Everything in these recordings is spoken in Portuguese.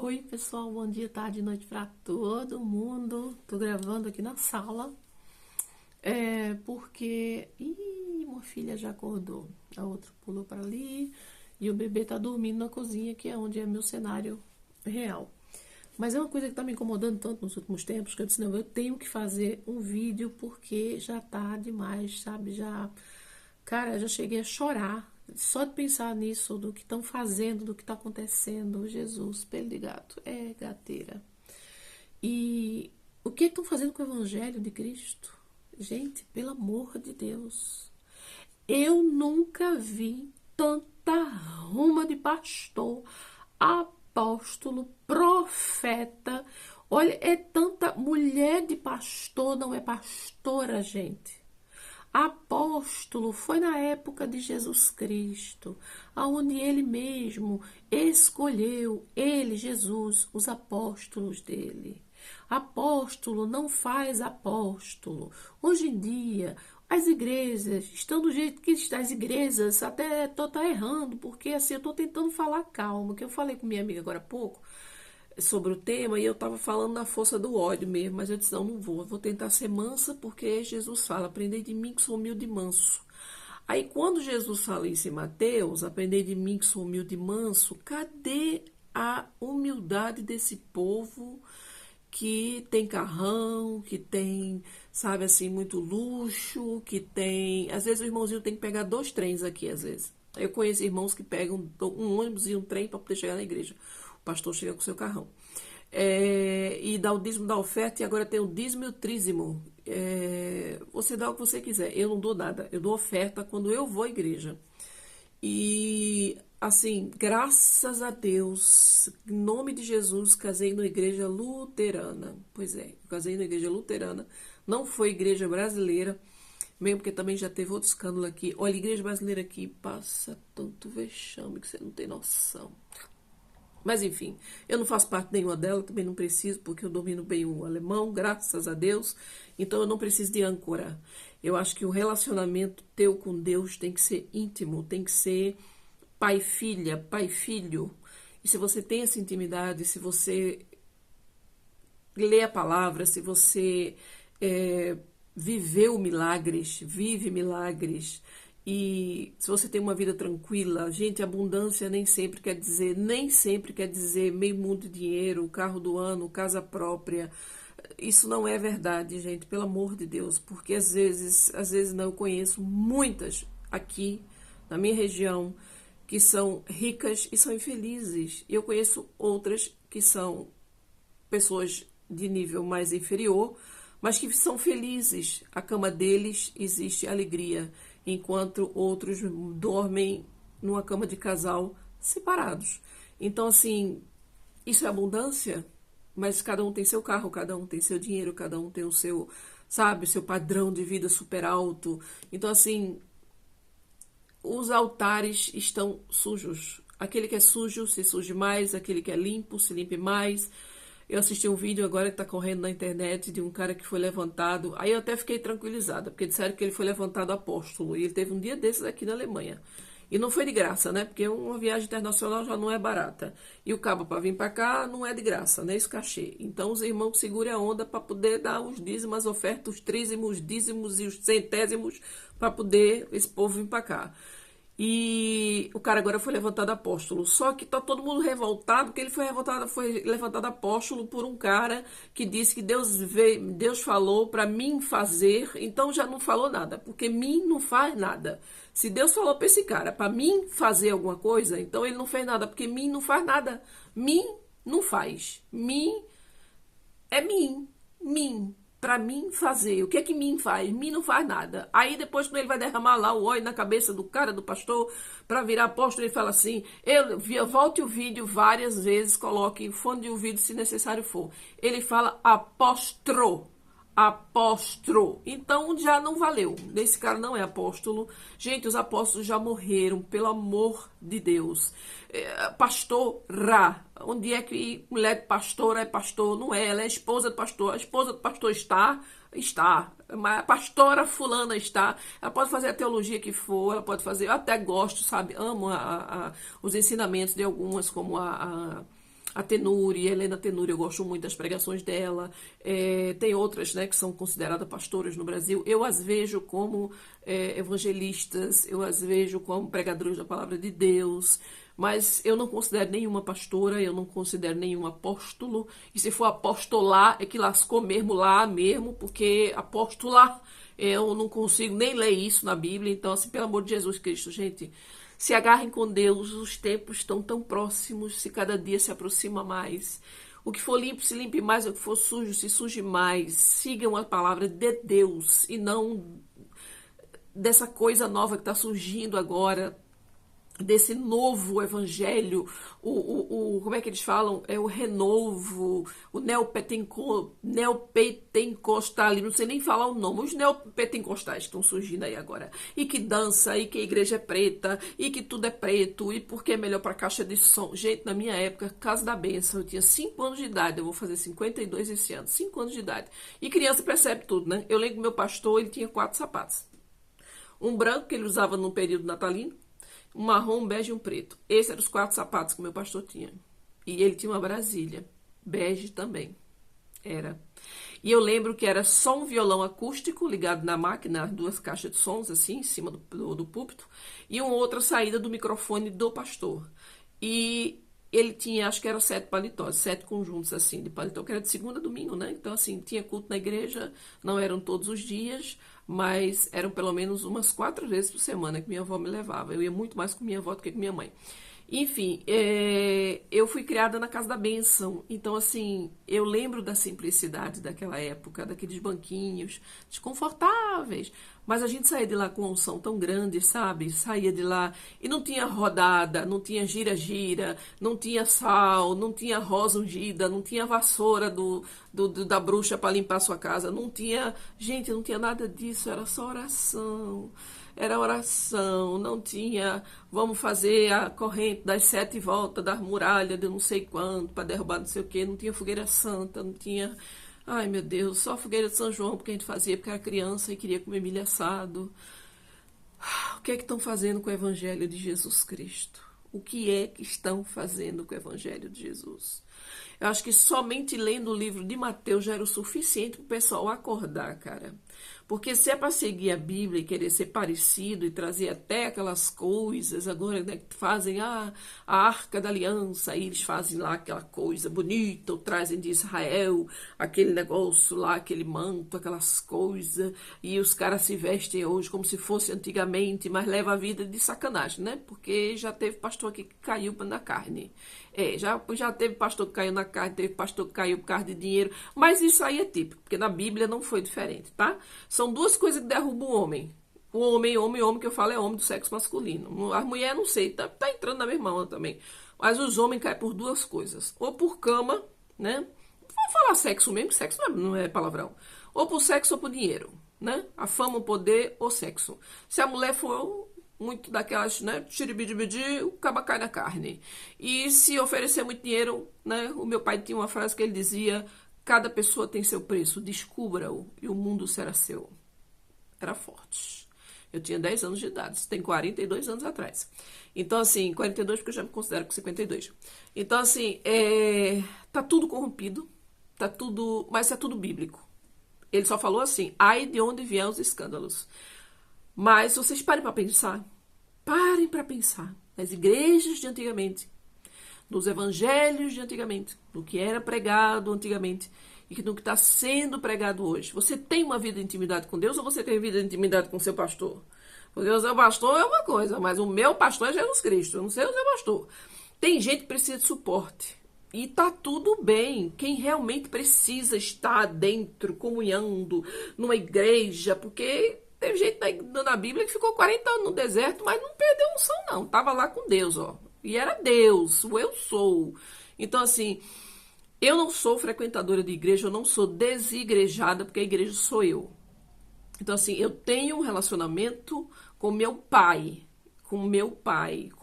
Oi, pessoal, bom dia, tarde, noite pra todo mundo. Tô gravando aqui na sala, porque uma filha já acordou, a outra pulou para ali e o bebê tá dormindo na cozinha, que é onde é meu cenário real. Mas é uma coisa que tá me incomodando tanto nos últimos tempos que eu disse, não, eu tenho que fazer um vídeo porque já tá demais, sabe? Cara, já cheguei a chorar só de pensar nisso, do que estão fazendo, do que está acontecendo. Jesus, pelo de gato, é gateira. E o que estão fazendo com o Evangelho de Cristo? Gente, pelo amor de Deus. Eu nunca vi tanta ruma de pastor, apóstolo, profeta. Olha, é tanta mulher de pastor, não é pastora, gente. Apóstolo foi na época de Jesus Cristo, aonde ele mesmo escolheu, ele, Jesus, os apóstolos dele. Apóstolo não faz apóstolo. Hoje em dia, as igrejas estão do jeito que estão as igrejas, até tá errando, porque assim, eu tô tentando falar calma, que eu falei com minha amiga agora há pouco, sobre o tema, e eu estava falando da força do ódio mesmo, mas eu disse, não, não vou, eu vou tentar ser mansa, porque Jesus fala, aprendei de mim que sou humilde e manso. Aí quando Jesus fala isso em Mateus, aprendei de mim que sou humilde e manso, cadê a humildade desse povo que tem carrão, que tem, sabe assim, muito luxo, que tem... Às vezes o irmãozinho tem que pegar 2 trens aqui, às vezes. Eu conheço irmãos que pegam um ônibus e um trem para poder chegar na igreja. O pastor chega com o seu carrão. E dá o dízimo da oferta, e agora tem o dízimo e o trízimo. Você dá o que você quiser. Eu não dou nada. Eu dou oferta quando eu vou à igreja. E, assim, graças a Deus, em nome de Jesus, casei na igreja luterana. Pois é, eu casei na igreja luterana. Não foi igreja brasileira, mesmo porque também já teve outro escândalo aqui. Olha, a igreja brasileira aqui passa tanto vexame que você não tem noção. Mas enfim, eu não faço parte nenhuma dela, também não preciso, porque eu domino bem o alemão, graças a Deus. Então eu não preciso de âncora. Eu acho que o relacionamento teu com Deus tem que ser íntimo, tem que ser pai-filha, pai-filho. E se você tem essa intimidade, se você lê a palavra, se você viveu milagres, vive milagres, e se você tem uma vida tranquila, gente, abundância nem sempre quer dizer meio mundo de dinheiro, carro do ano, casa própria. Isso não é verdade, gente, pelo amor de Deus, porque às vezes não, eu conheço muitas aqui na minha região que são ricas e são infelizes. E eu conheço outras que são pessoas de nível mais inferior, mas que são felizes. A cama deles existe alegria, enquanto outros dormem numa cama de casal separados. Então, assim, isso é abundância, mas cada um tem seu carro, cada um tem seu dinheiro, cada um tem o seu, sabe, o seu padrão de vida super alto. Então, assim, os altares estão sujos. Aquele que é sujo se suje mais, aquele que é limpo se limpe mais. Eu assisti um vídeo agora que está correndo na internet de um cara que foi levantado. Aí eu até fiquei tranquilizada, porque disseram que ele foi levantado apóstolo. E ele teve um dia desses aqui na Alemanha. E não foi de graça, né? Porque uma viagem internacional já não é barata. E o cabo para vir para cá não é de graça, né? Esse cachê. Então os irmãos segurem a onda para poder dar os dízimos, as ofertas, os trízimos, os dízimos e os centésimos para poder esse povo vir para cá. E o cara agora foi levantado apóstolo. Só que tá todo mundo revoltado, porque ele foi levantado apóstolo por um cara que disse que Deus falou para mim fazer, então já não falou nada, porque mim não faz nada. Se Deus falou para esse cara, para mim fazer alguma coisa, então ele não fez nada, porque mim não faz nada. Mim não faz. Mim é mim. Mim. Pra mim fazer. O que é que mim faz? Mim não faz nada. Aí depois quando ele vai derramar lá o óleo na cabeça do cara, do pastor, para virar apóstolo, ele fala assim, volte o vídeo várias vezes, coloque fone de ouvido se necessário for. Ele fala apóstolo. Apóstolo. Então já não valeu. Esse cara não é apóstolo. Gente, os apóstolos já morreram, pelo amor de Deus. Pastora. Onde é que mulher de pastor é pastor? Não é, ela é esposa do pastor. A esposa do pastor está. Mas a pastora fulana está. Ela pode fazer a teologia que for, ela pode fazer. Eu até gosto, sabe? Amo os ensinamentos de algumas, como a a Tenuri, a Helena Tenuri, eu gosto muito das pregações dela. Tem outras, né, que são consideradas pastoras no Brasil. Eu as vejo como evangelistas, eu as vejo como pregadores da palavra de Deus, mas eu não considero nenhuma pastora, eu não considero nenhum apóstolo, e se for apostolar, é que lascou mesmo lá mesmo, porque apostolar, eu não consigo nem ler isso na Bíblia. Então, assim, pelo amor de Jesus Cristo, gente, se agarrem com Deus, os tempos estão tão próximos, se cada dia se aproxima mais. O que for limpo, se limpe mais, o que for sujo, se suje mais. Sigam a palavra de Deus e não dessa coisa nova que está surgindo agora, desse novo evangelho, como é que eles falam? É o renovo, o neopentecostalismo, não sei nem falar o nome, os neopentecostais estão surgindo aí agora, e que dança, e que a igreja é preta, e que tudo é preto, e porque é melhor para caixa de som. Gente, na minha época, Casa da Bênção, eu tinha 5 anos de idade, eu vou fazer 52 esse ano, 5 anos de idade, e criança percebe tudo, né? Eu lembro que meu pastor, ele tinha 4 sapatos, um branco que ele usava no período natalino, um marrom, um bege e um preto. Esses eram os 4 sapatos que o meu pastor tinha. E ele tinha uma Brasília, bege também. Era. E eu lembro que era só um violão acústico ligado na máquina, as 2 caixas de sons, assim, em cima do púlpito, e uma outra saída do microfone do pastor. E ele tinha, acho que era 7 paletós, 7 conjuntos, assim, de paletó, que era de segunda a domingo, né? Então, assim, tinha culto na igreja, não eram todos os dias, mas eram pelo menos umas 4 vezes por semana que minha avó me levava. Eu ia muito mais com minha avó do que com minha mãe. Enfim, eu fui criada na Casa da Bênção, então assim, eu lembro da simplicidade daquela época, daqueles banquinhos desconfortáveis, mas a gente saía de lá com uma unção tão grande, sabe? Saía de lá e não tinha rodada, não tinha gira-gira, não tinha sal, não tinha rosa ungida, não tinha vassoura da bruxa para limpar a sua casa, não tinha, gente, não tinha nada disso, era só oração. Era oração, não tinha, vamos fazer a corrente das 7 voltas das muralhas de não sei quanto, para derrubar não sei o quê, não tinha fogueira santa, não tinha, ai meu Deus, só fogueira de São João, porque a gente fazia porque era criança e queria comer milho assado. O que é que estão fazendo com o Evangelho de Jesus Cristo? O que é que estão fazendo com o Evangelho de Jesus? Eu acho que somente lendo o livro de Mateus já era o suficiente para o pessoal acordar, cara. Porque se é para seguir a Bíblia e querer ser parecido e trazer até aquelas coisas, agora, né, que fazem a Arca da Aliança, aí eles fazem lá aquela coisa bonita, ou trazem de Israel aquele negócio lá, aquele manto, aquelas coisas, e os caras se vestem hoje como se fosse antigamente, mas leva a vida de sacanagem, né? Porque já teve pastor aqui que caiu na carne. Já teve pastor que caiu na carne, teve pastor que caiu por causa de dinheiro, mas isso aí é típico, porque na Bíblia não foi diferente, tá? São 2 coisas que derrubam o homem. O homem que eu falo é homem do sexo masculino. As mulheres, não sei, tá entrando na mesma onda também. Mas os homens caem por 2 coisas. Ou por cama, né? Vamos falar sexo mesmo, sexo não é palavrão. Ou por sexo ou por dinheiro, né? A fama, o poder ou sexo. Se a mulher for muito daquelas, né, xiribidi, o caba cai na carne. E se oferecer muito dinheiro, né, o meu pai tinha uma frase que ele dizia: cada pessoa tem seu preço, descubra-o e o mundo será seu. Era forte. Eu tinha 10 anos de idade, isso tem 42 anos atrás. Então, assim, 42 porque eu já me considero com 52. Então, assim, tá tudo corrompido, tá tudo, mas é tudo bíblico. Ele só falou assim: ai de onde vieram os escândalos. Mas vocês parem para pensar nas igrejas de antigamente, nos evangelhos de antigamente, no que era pregado antigamente e no que está sendo pregado hoje. Você tem uma vida de intimidade com Deus ou você tem vida de intimidade com seu pastor? Porque o seu pastor é uma coisa, mas o meu pastor é Jesus Cristo, eu não sei o seu pastor. Tem gente que precisa de suporte. E tá tudo bem. Quem realmente precisa estar dentro, comunhando, numa igreja, porque teve gente na Bíblia que ficou 40 anos no deserto, mas não perdeu unção, não. Tava lá com Deus, ó. E era Deus, o eu sou. Então, assim, eu não sou frequentadora de igreja, eu não sou desigrejada, porque a igreja sou eu. Então, assim, eu tenho um relacionamento com meu pai, com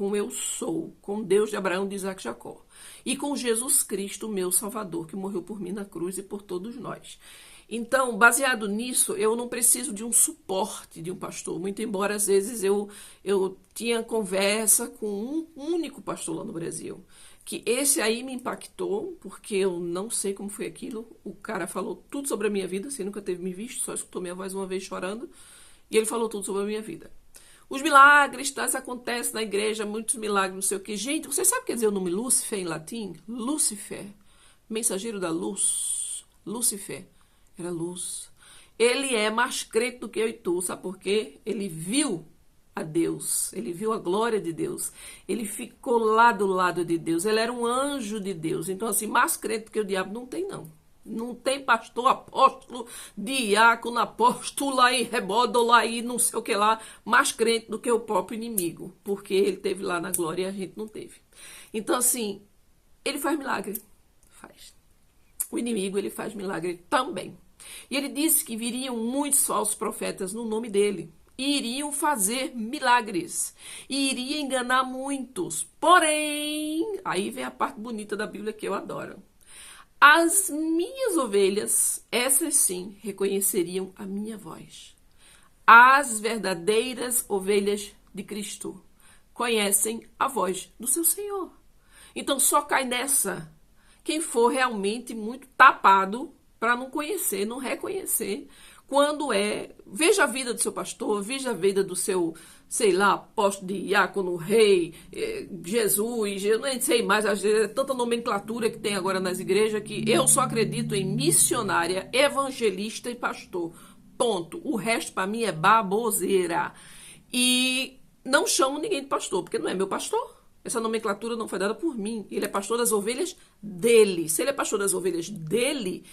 o eu sou, com Deus de Abraão, de Isaac e Jacó. E com Jesus Cristo, meu Salvador, que morreu por mim na cruz e por todos nós. Então, baseado nisso, eu não preciso de um suporte de um pastor, muito embora às vezes eu tinha conversa com um único pastor lá no Brasil. que esse aí me impactou, porque eu não sei como foi aquilo. O cara falou tudo sobre a minha vida, assim, nunca teve me visto, só escutou minha voz uma vez chorando, e ele falou tudo sobre a minha vida. Os milagres, tais acontecem na igreja, muitos milagres, não sei o que. Gente, você sabe o que quer dizer o nome Lúcifer em latim? Lúcifer, mensageiro da luz. Lúcifer, era luz. Ele é mais crente do que eu e tu, sabe por quê? Ele viu a Deus, ele viu a glória de Deus, ele ficou lá do lado de Deus, ele era um anjo de Deus. Então, assim, mais crente do que o diabo não tem, não. Não tem pastor, apóstolo, diácono, apóstolo aí, rebódolo aí, não sei o que lá, mais crente do que o próprio inimigo, porque ele teve lá na glória e a gente não teve. Então, assim, ele faz milagre, faz. O inimigo, ele faz milagre também. E ele disse que viriam muitos falsos profetas no nome dele. E iriam fazer milagres. E iria enganar muitos. Porém, aí vem a parte bonita da Bíblia que eu adoro. As minhas ovelhas, essas sim, reconheceriam a minha voz. As verdadeiras ovelhas de Cristo conhecem a voz do seu Senhor. Então só cai nessa quem for realmente muito tapado para não conhecer, não reconhecer quando veja a vida do seu pastor, veja a vida do seu, sei lá, apóstolo, diácono, rei, Jesus, eu nem sei mais, é tanta nomenclatura que tem agora nas igrejas que eu só acredito em missionária, evangelista e pastor. Ponto. O resto para mim é baboseira. E não chamo ninguém de pastor, porque não é meu pastor. Essa nomenclatura não foi dada por mim. Ele é pastor das ovelhas dele. Se ele é pastor das ovelhas dele,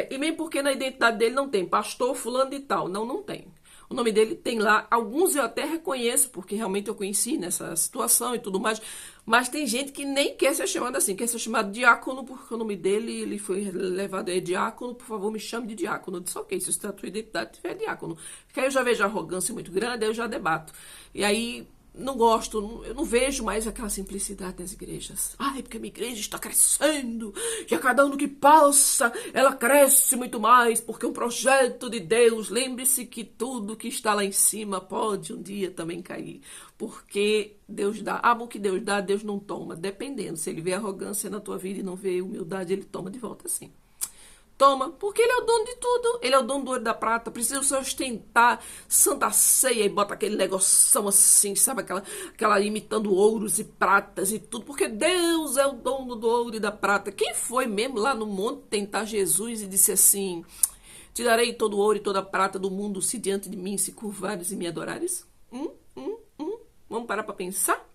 e mesmo porque na identidade dele não tem pastor fulano de tal. Não, não tem. O nome dele tem lá, alguns eu até reconheço, porque realmente eu conheci nessa situação e tudo mais, mas tem gente que nem quer ser chamado assim, quer ser chamado diácono, porque o nome dele, ele foi levado a diácono, por favor, me chame de diácono. Eu disse, ok, se isso é a tua identidade, tiver diácono. Porque aí eu já vejo a arrogância muito grande, aí eu já debato. E aí não gosto, eu não vejo mais aquela simplicidade nas igrejas. Ai, porque a minha igreja está crescendo, e a cada ano que passa, ela cresce muito mais, porque é um projeto de Deus. Lembre-se que tudo que está lá em cima pode um dia também cair, porque Deus dá. O que Deus dá, Deus não toma, dependendo. Se ele vê arrogância na tua vida e não vê humildade, ele toma de volta sim. Toma, porque ele é o dono de tudo. Ele é o dono do ouro e da prata. Precisa sustentar Santa Ceia e bota aquele negoção assim, sabe? Aquela imitando ouros e pratas e tudo. Porque Deus é o dono do ouro e da prata. Quem foi mesmo lá no monte tentar Jesus e disse assim: te darei todo o ouro e toda a prata do mundo se diante de mim se curvares e me adorares? Vamos parar para pensar?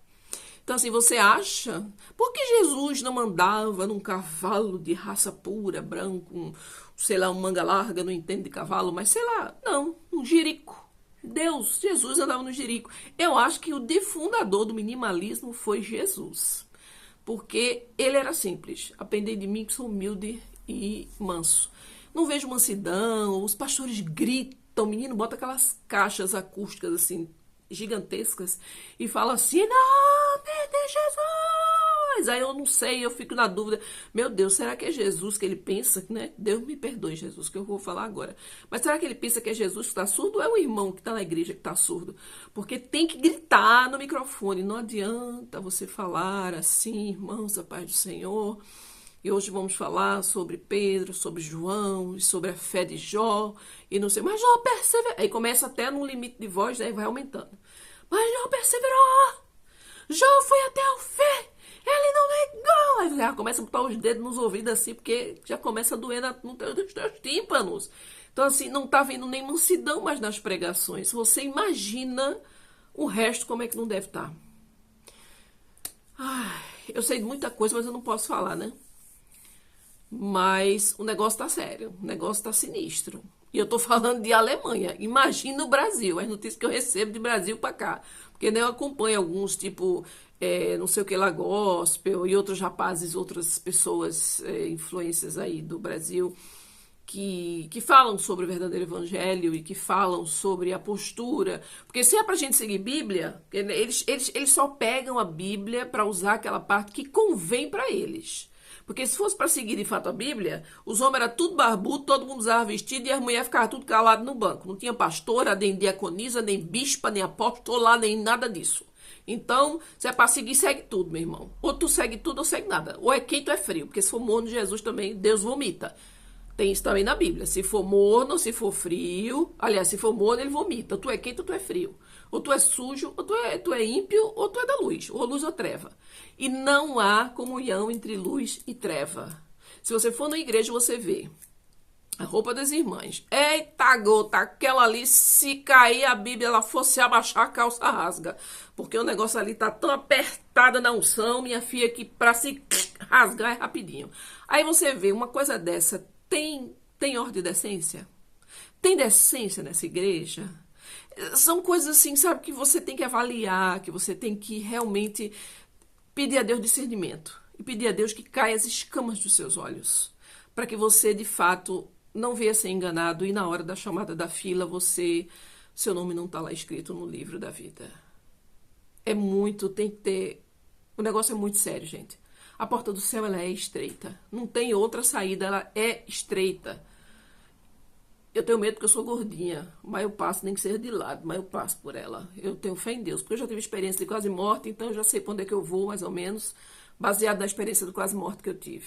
Então, assim, você acha? Por que Jesus não andava num cavalo de raça pura, branco, sei lá, um manga larga, não entendo de cavalo, mas sei lá, não, um jirico. Jesus andava no jirico. Eu acho que o defundador do minimalismo foi Jesus. Porque ele era simples. Aprendei de mim que sou humilde e manso. Não vejo mansidão, os pastores gritam, o menino bota aquelas caixas acústicas assim, gigantescas, e fala assim, nome de Jesus. Aí eu não sei, eu fico na dúvida, meu Deus, será que é Jesus que ele pensa, né? Deus me perdoe, Jesus, que eu vou falar agora. Mas será que ele pensa que é Jesus que está surdo ou é o irmão que está na igreja que está surdo? Porque tem que gritar no microfone, não adianta você falar assim, irmãos, a paz do Senhor. E hoje vamos falar sobre Pedro, sobre João, e sobre a fé de Jó, e não sei, mas Jó perseverou. Aí começa até no limite de voz, aí vai aumentando. Mas Jó perseverou, Jó foi até o fim, ele não negou. Aí já começa a botar os dedos nos ouvidos assim, porque já começa a doer nos teus tímpanos. Então assim, não tá vendo nem mansidão mais nas pregações. Você imagina o resto como é que não deve estar. Eu sei de muita coisa, mas eu não posso falar, né? Mas o negócio tá sério, o negócio tá sinistro. E eu tô falando de Alemanha. Imagina o Brasil, as notícias que eu recebo de Brasil para cá. Porque nem eu acompanho alguns, tipo, não sei o que lá, gospel, e outros rapazes, outras pessoas, influências aí do Brasil, que falam sobre o verdadeiro evangelho e que falam sobre a postura. Porque se é pra gente seguir Bíblia, eles só pegam a Bíblia para usar aquela parte que convém para eles. Porque se fosse para seguir de fato a Bíblia, os homens eram tudo barbudo, todo mundo usava vestido e as mulheres ficavam tudo calado no banco. Não tinha pastora, nem diaconisa, nem bispa, nem apóstola, nem nada disso. Então, se é pra seguir, segue tudo, meu irmão. Ou tu segue tudo ou segue nada. Ou é quente ou é frio. Porque se for morno, Jesus também, Deus vomita. Tem isso também na Bíblia. Se for morno, se for frio. Aliás, se for morno, ele vomita. Ou tu é quente ou tu é frio. Ou tu é sujo, ou tu é ímpio, ou tu é da luz. Ou luz ou treva. E não há comunhão entre luz e treva. Se você for na igreja, você vê a roupa das irmãs. Eita gota, aquela ali, se cair a Bíblia, ela fosse abaixar, a calça rasga. Porque o negócio ali tá tão apertada na unção, minha filha, que pra se rasgar é rapidinho. Aí você vê uma coisa dessa, tem ordem e decência? Tem decência nessa igreja? São coisas assim, sabe, que você tem que avaliar, que você tem que realmente pedir a Deus discernimento. E pedir a Deus que caia as escamas dos seus olhos. Para que você, de fato, não venha ser enganado e na hora da chamada da fila, seu nome não está lá escrito no livro da vida. É muito, tem que ter... O negócio é muito sério, gente. A porta do céu, ela é estreita. Não tem outra saída, ela é estreita. Eu tenho medo porque eu sou gordinha, mas eu passo, nem que seja de lado, mas eu passo por ela. Eu tenho fé em Deus, porque eu já tive experiência de quase morte, então eu já sei para onde é que eu vou, mais ou menos, baseado na experiência do quase morte que eu tive.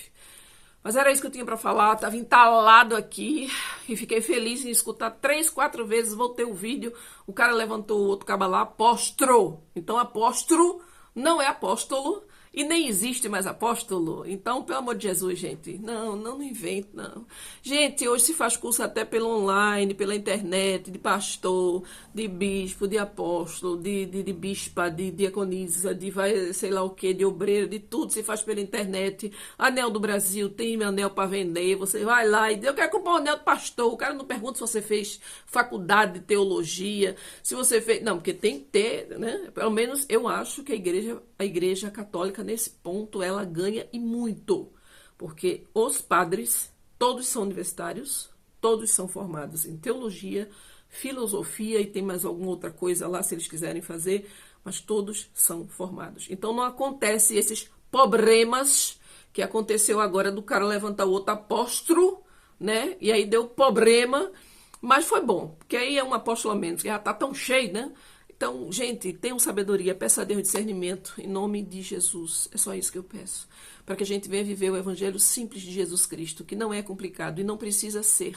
Mas era isso que eu tinha para falar, estava entalado aqui e fiquei feliz em escutar 3, 4 vezes, voltei o vídeo, o cara levantou o outro cabo lá, apóstolo. Então apóstolo não é apóstolo e nem existe mais apóstolo. Então, pelo amor de Jesus, gente, não invente, não. Gente, hoje se faz curso até pelo online, pela internet, de pastor, de bispo, de apóstolo, de bispa, de diaconisa, de vai, sei lá o que, de obreiro, de tudo se faz pela internet. Anel do Brasil, tem anel para vender, você vai lá e diz, eu quero comprar um anel de pastor. O cara não pergunta se você fez faculdade de teologia, se você fez... Não, porque tem que ter, né? Pelo menos eu acho que a igreja católica, nesse ponto, ela ganha e muito. Porque os padres, todos são universitários, todos são formados em teologia, filosofia e tem mais alguma outra coisa lá, se eles quiserem fazer, mas todos são formados. Então não acontece esses problemas que aconteceu agora do cara levantar o outro apóstolo, né? E aí deu problema, mas foi bom, porque aí é um apóstolo a menos, que já tá tão cheio, né? Então, gente, tenham sabedoria, peça a Deus discernimento, em nome de Jesus. É só isso que eu peço. Para que a gente venha viver o evangelho simples de Jesus Cristo, que não é complicado e não precisa ser.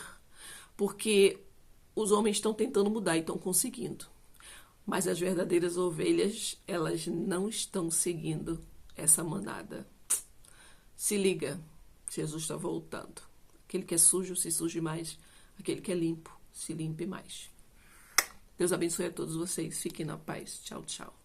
Porque os homens estão tentando mudar e estão conseguindo. Mas as verdadeiras ovelhas, elas não estão seguindo essa manada. Se liga, Jesus está voltando. Aquele que é sujo, se suje mais. Aquele que é limpo, se limpe mais. Deus abençoe a todos vocês. Fiquem na paz. Tchau, tchau.